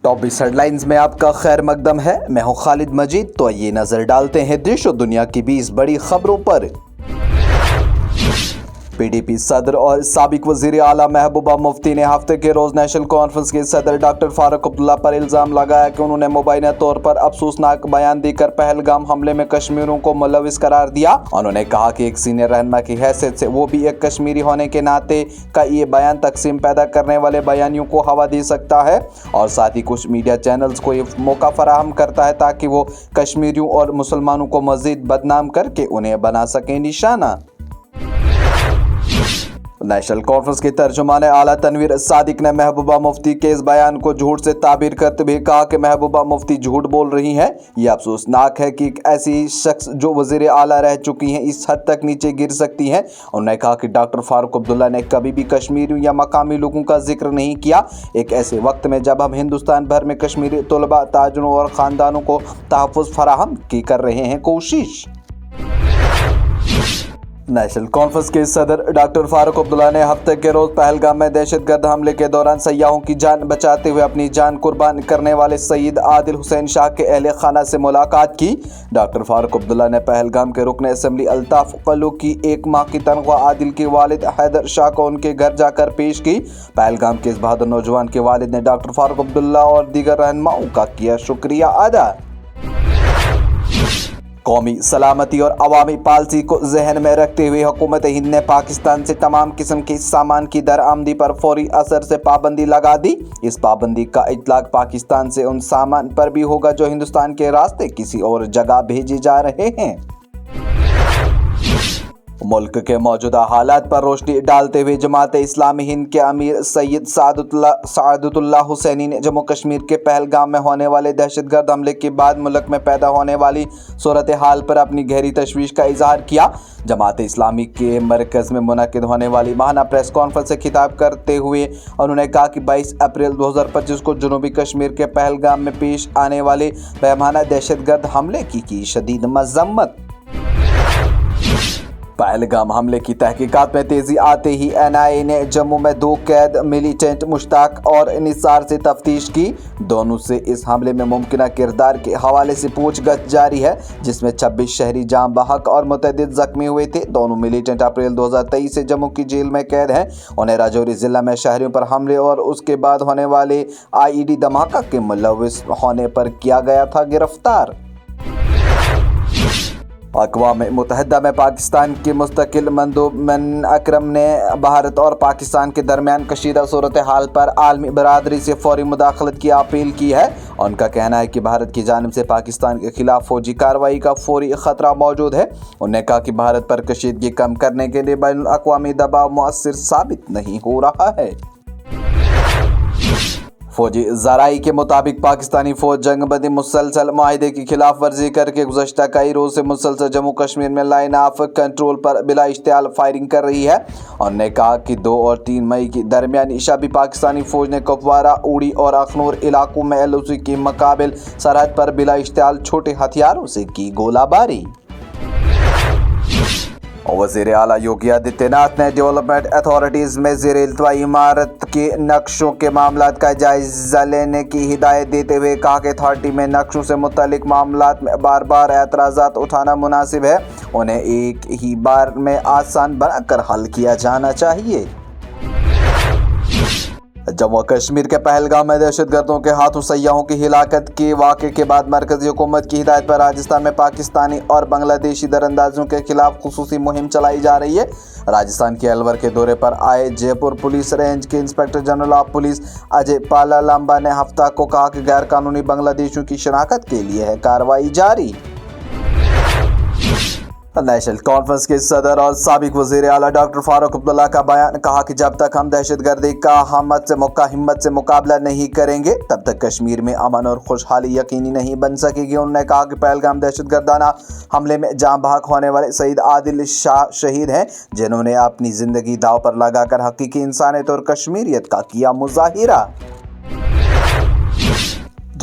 Top 20 headlines में आपका खैर मकदम है। मैं हूं खालिद मजीद। तो ये नजर डालते हैं देश और दुनिया की 20 बड़ी खबरों पर। पीडीपी सदर और साबिक वजीर आला महबूबा मुफ्ती ने हफ्ते के रोज नेशनल कॉन्फ्रेंस के सदर डॉक्टर फारूक अब्दुल्ला पर इल्जाम लगाया कि उन्होंने मुबैना तौर पर अफसोसनाक बयान देकर पहलगाम हमले में कश्मीरियों को मुलविस करार दिया। उन्होंने कहा कि एक सीनियर रहनुमा की हैसियत से वो भी एक कश्मीरी होने के नाते का ये बयान तकसीम पैदा करने वाले बयानियों को हवा दे सकता है और साथ ही कुछ मीडिया चैनल्स को ये मौका फराहम करता है ताकि वो कश्मीरियों और मुसलमानों को मजीद बदनाम करके उन्हें बना सकें निशाना। नेशनल कॉन्फ्रेंस के तर्जुमान आला तनवीर सादिक ने महबूबा मुफ्ती के इस बयान को झूठ से ताबीर करते हुए कहा कि महबूबा मुफ्ती झूठ बोल रही हैं। यह अफसोसनाक है कि एक ऐसी शख्स जो वजीर आला रह चुकी हैं इस हद तक नीचे गिर सकती हैं। उन्होंने कहा कि डॉक्टर फारूक अब्दुल्ला ने कभी भी कश्मीरियों या मकामी लोगों का जिक्र नहीं किया, एक ऐसे वक्त में जब हम हिंदुस्तान भर में कश्मीरी तलबा, ताजरों और ख़ानदानों को तहफ़्फ़ुज़ फराहम की कर रहे हैं कोशिश। नेशनल कॉन्फ्रेंस के सदर डॉक्टर फारूक अब्दुल्ला ने हफ्ते के रोज पहलगाम में दहशतगर्द हमले के दौरान सयाहों की जान बचाते हुए अपनी जान कुर्बान करने वाले सईद आदिल हुसैन शाह के अहले खाना से मुलाकात की। डॉक्टर फारूक अब्दुल्ला ने पहलगाम के रुकन असेंबली अल्ताफ कल्लू की 1 माह की तनख्वाह आदिल के वालिद हैदर शाह को उनके घर जाकर पेश की। पहलगाम के इस बहादुर नौजवान के वालिद ने डॉक्टर फारूक अब्दुल्ला और दीगर रहनुमाओं का किया शुक्रिया अदा। कौमी सलामती और अवामी पॉलिसी को जहन में रखते हुए हुकूमत हिंद ने पाकिस्तान से तमाम किस्म के सामान की दरआमदी पर फौरी असर से पाबंदी लगा दी। इस पाबंदी का इतलाक पाकिस्तान से उन सामान पर भी होगा जो हिंदुस्तान के रास्ते किसी और जगह भेजे जा रहे हैं। मुल्क के मौजूदा हालात पर रोशनी डालते हुए जमात इस्लामी हिंद के अमीर सैयद सादतुल्लाह हुसैनी ने जम्मू कश्मीर के पहलगाम में होने वाले दहशतगर्द हमले के बाद मुल्क में पैदा होने वाली सूरत हाल पर अपनी गहरी तशवीश का इजहार किया। जमात इस्लामी के मरकज़ में मुनक़िद होने वाली माहाना प्रेस कॉन्फ्रेंस से खिताब करते हुए उन्होंने कहा कि 22 अप्रैल 2025 को जनूबी कश्मीर के पहलगाम में पेश आने वाले बेमाना दहशतगर्द हमले की शदीद मज़म्मत। पहलगाम हमले की तहकीकात में तेजी आते ही NIA ने जम्मू में 2 कैद मिलिटेंट मुश्ताक और निसार से तफ्तीश की। दोनों से इस हमले में मुमकिना किरदार के हवाले से पूछगछ जारी है, जिसमें 26 शहरी जाम बहक और मुतअद्दिद जख्मी हुए थे। दोनों मिलिटेंट अप्रैल 2023 से जम्मू की जेल में कैद हैं। उन्हें राजौरी जिला में शहरियों पर हमले और उसके बाद होने वाले IED धमाका के मुलविस होने पर किया गया था गिरफ्तार। अक़वाम मुत्तहिदा में पाकिस्तान के मुस्तकिल मंदूब अकरम ने भारत और पाकिस्तान के दरमियान कशीदा सूरत हाल पर आलमी बरादरी से फौरी मुदाखलत की अपील की है। उनका कहना है कि भारत की जानिब से पाकिस्तान के खिलाफ फौजी कार्रवाई का फौरी ख़तरा मौजूद है। उन्होंने कहा कि भारत पर कशीदगी कम करने के लिए बैनुल अक़वामी दबाव मुअस्सिर साबित नहीं हो रहा है। फौजी ज़राई के मुताबिक पाकिस्तानी फौज जंगबंदी मुसलसल माहिदे की खिलाफ वर्जी करके गुज़श्ता कई रोज़ से मुसलसल जम्मू कश्मीर में लाइन ऑफ कंट्रोल पर बिला इश्तियाल फायरिंग कर रही है। उन्होंने कहा कि 2 और 3 मई की दरमियानी शबी पाकिस्तानी फौज ने कुपवारा, उड़ी और अखनूर इलाकों में LOC की मुकाबिल सरहद पर बिला इश्तियाल छोटे हथियारों से की गोलाबारी। वज़ीर आला योगी आदित्यनाथ ने डेवलपमेंट अथॉरिटीज़ में ज़ेर इल्तवा इमारत के नक्शों के मामलात का जायज़ा लेने की हिदायत देते हुए कहा कि अथॉरिटी में नक्शों से मुतल्लिक मामलात में बार बार एतराज़ात उठाना मुनासिब है, उन्हें एक ही बार में आसान बनाकर हल किया जाना चाहिए। जम्मू कश्मीर के पहलगाम में दहशतगर्दों के हाथों सयाहों की हिलाकत के वाक़े के बाद मरकज़ी हुकूमत की हिदायत पर राजस्थान में पाकिस्तानी और बांग्लादेशी दरअंदाजों के खिलाफ खुसूसी मुहिम चलाई जा रही है। राजस्थान के अलवर के दौरे पर आए जयपुर पुलिस रेंज के inspector general of police Ajay पाला लांबा ने हफ्ता को कहा कि गैर कानूनी बांग्लादेशियों की शनाख्त के लिए है कार्रवाई जारी। नेशनल कॉन्फ्रेंस के सदर और साबिक वजीर आला डॉक्टर फारूक अब्दुल्ला का बयान, कहा कि जब तक हम दहशतगर्दी का हिम्मत से मुकाबला नहीं करेंगे तब तक कश्मीर में अमन और खुशहाली यकीनी नहीं बन सकेगी। उन्होंने कहा कि पहलगाम दहशतगर्दाना हमले में जाँ बहक होने वाले सईद आदिल शाह शहीद हैं, जिन्होंने अपनी ज़िंदगी दाव पर लगाकर हकीकी इंसानियत और कश्मीरियत का किया मुजाहिरा।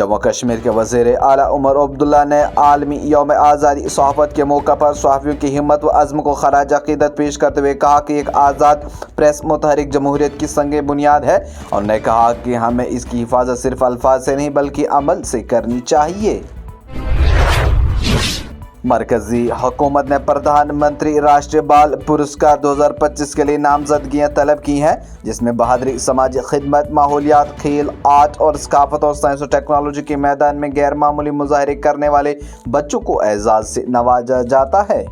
जम्मू कश्मीर के वज़ीर आला उमर अब्दुल्ला ने आलमी यौम आज़ादी सहाफ़त के मौका पर सहाफ़ियों की हिम्मत व अज़्म को खराज अक़ीदत पेश करते हुए कहा कि एक आज़ाद प्रेस मुतहरिक जमहूरियत की संग बुनियाद है। और उन्होंने कहा कि हमें इसकी हिफाजत सिर्फ अल्फाज से नहीं बल्कि अमल से करनी चाहिए। मरकजी हुकूमत ने प्रधानमंत्री राष्ट्रीय बाल पुरस्कार 2025 के लिए नामजदगियां तलब की हैं, जिसमें बहादुरी, समाजी खिदमत, माहौलियात, खेल, आर्ट और सकाफत और साइंस और टेक्नोलॉजी के मैदान में गैर मामूली मुजाहरे करने वाले बच्चों को एजाज से नवाजा जाता है।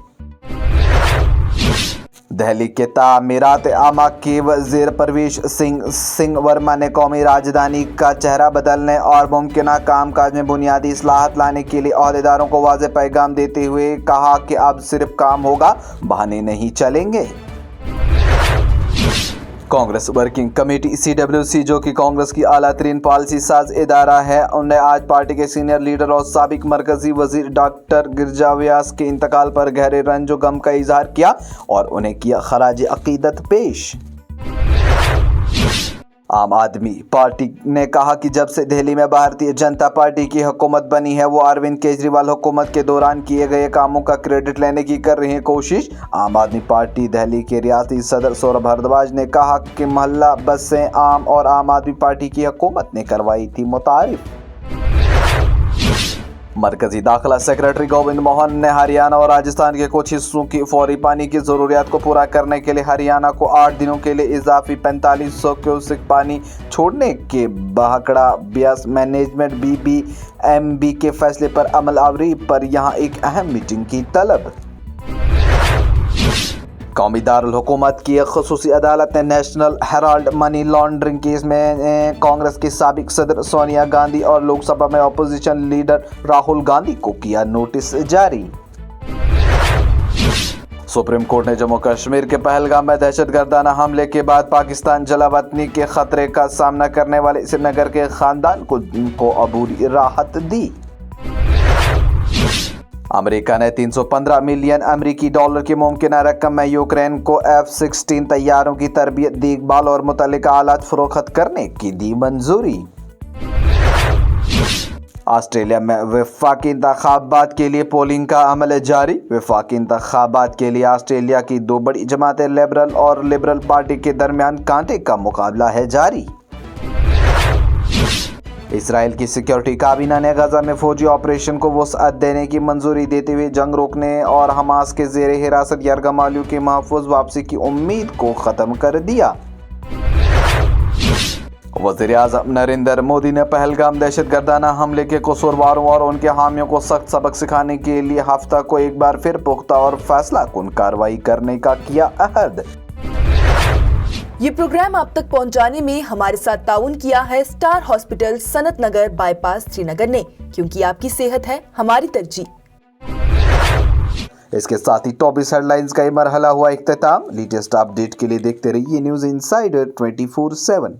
दिल्ली के तामीरात आमा के वज़ीर परवेश सिंह वर्मा ने कौमी राजधानी का चेहरा बदलने और मुमकिन कामकाज में बुनियादी इस्लाहत लाने के लिए ओहदेदारों को वाज़ेह पैगाम देते हुए कहा कि अब सिर्फ काम होगा, बहाने नहीं चलेंगे। कांग्रेस वर्किंग कमेटी CWC, जो कि कांग्रेस की आला तरीन पॉलिसी साज इदारा है, उन्होंने आज पार्टी के सीनियर लीडर और साबिक मरकजी वजीर डॉक्टर गिरजा व्यास के इंतकाल पर गहरे रंजो गम का इजहार किया और उन्हें किया खराज अकीदत पेश। आम आदमी पार्टी ने कहा कि जब से दिल्ली में भारतीय जनता पार्टी की हुकूमत बनी है, वो अरविंद केजरीवाल हुकूमत के दौरान किए गए कामों का क्रेडिट लेने की कर रही है कोशिश। आम आदमी पार्टी दिल्ली के रियासती सदर सौरभ भारद्वाज ने कहा कि मोहल्ला बसें आम और आम आदमी पार्टी की हुकूमत ने करवाई थी मुतारिफ। मरकजी दाखिला सेक्रेटरी गोविंद मोहन ने हरियाणा और राजस्थान के कुछ हिस्सों की फौरी पानी की ज़रूरियात को पूरा करने के लिए हरियाणा को 8 दिनों के लिए इजाफी 4500 क्यूसेक पानी छोड़ने के भाखड़ा ब्यास मैनेजमेंट BBMB के फैसले पर अमल आवरी पर यहाँ एक अहम मीटिंग की तलब। कौमी दारुल हुकूमत की एक खुसूसी अदालत ने national Herald money laundering case में कांग्रेस की साबिक सदर सोनिया गांधी और लोकसभा में अपोजिशन लीडर राहुल गांधी को किया नोटिस जारी। सुप्रीम कोर्ट ने जम्मू कश्मीर के पहलगाम में दहशतगर्दाना हमले के बाद पाकिस्तान जलावतनी के खतरे का सामना करने वाले श्रीनगर के खानदान को अबूरी राहत दी। अमेरिका ने 315 मिलियन अमेरिकी डॉलर की मुमकिन रकम में यूक्रेन को F-16 तैयारों की तरबियत, देखभाल और मुतल्लिका आलात फरोख्त करने की दी मंजूरी। ऑस्ट्रेलिया में वफाकी इंतखाबात के लिए पोलिंग का अमल जारी। वफाकी इंतखाबात के लिए ऑस्ट्रेलिया की 2 बड़ी जमातें लिबरल और लिबरल पार्टी के दरमियान कांटे का मुकाबला है जारी। इसराइल की सिक्योरिटी काबीना ने गजा में फौजी ऑपरेशन को वसअत देने की मंजूरी देते हुए जंग रोकने और हमास के ज़ेरे हिरासत यरगमालियों की महफूज वापसी की उम्मीद को ख़त्म कर दिया। वज़ीर आज़म नरेंद्र मोदी ने पहलगाम दहशतगर्दाना हमले के कसूरवारों और उनके हामियों को सख्त सबक सिखाने के लिए हफ्ता को एक बार फिर पुख्ता और फैसला कुन कार्रवाई करने का किया अहद। ये प्रोग्राम आप तक पहुंचाने में हमारे साथ ताउन किया है स्टार हॉस्पिटल सनत नगर बाईपास श्रीनगर ने, क्योंकि आपकी सेहत है हमारी तरजीह। इसके साथ ही टॉप हेडलाइंस का ये मरहला हुआ इख्तिताम। लेटेस्ट अपडेट के लिए देखते रहिए न्यूज़ इनसाइडर 24/7।